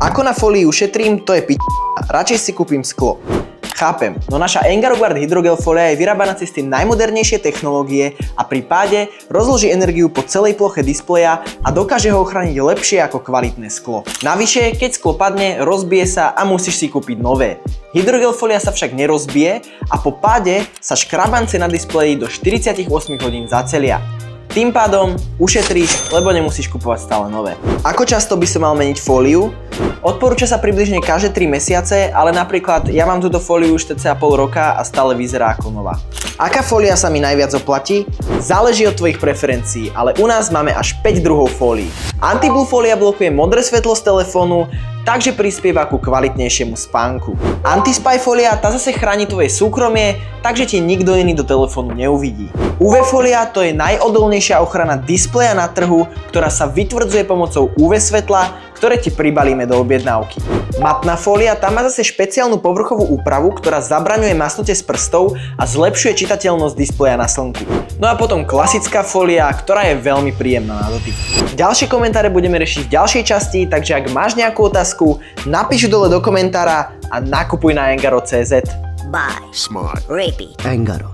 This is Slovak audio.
Ako na folii ušetrím, to je radšej si kúpim sklo. Chápem, no naša EngaroGuard hydrogel folia je vyrábaná cez tie najmodernejšie technológie a pri páde rozloží energiu po celej ploche displeja a dokáže ho ochrániť lepšie ako kvalitné sklo. Navyše, keď sklo padne, rozbije sa a musíš si kúpiť nové. Hydrogel folia sa však nerozbije a po páde sa škrabance na displeji do 48 hodín zacelia. Tým pádom ušetríš, lebo nemusíš kupovať stále nové. Ako často by som mal meniť fóliu? Odporúča sa približne každé 3 mesiace, ale napríklad ja mám túto fóliu už cca pol roka a stále vyzerá ako nová. Aká fólia sa mi najviac oplatí? Záleží od tvojich preferencií, ale u nás máme až 5 druhov fólií. Anti-blue fólia blokuje modré svetlo z telefónu, takže prispieva ku kvalitnejšiemu spánku. Anti-spy fólia tá zase chráni tvoje súkromie, takže ti nikto iný do telefónu neuvidí. UV fólia to je najodolnejšia ochrana displeja na trhu, ktorá sa vytvrdzuje pomocou UV svetla, ktoré ti pribalíme do objednávky. Matná fólia tá má zase špeciálnu povrchovú úpravu, ktorá zabraňuje masnutie z prstov a zlepšuje čitateľnosť displeja na slnku. No a potom klasická fólia, ktorá je veľmi príjemná na dotyk. Ďalšie komentáre budeme riešiť v ďalšej časti, takže ak máš nejakú otázku, napíš dole do komentára a nakupuj na engaro.cz. Buy. Smart. Repeat. Engaro.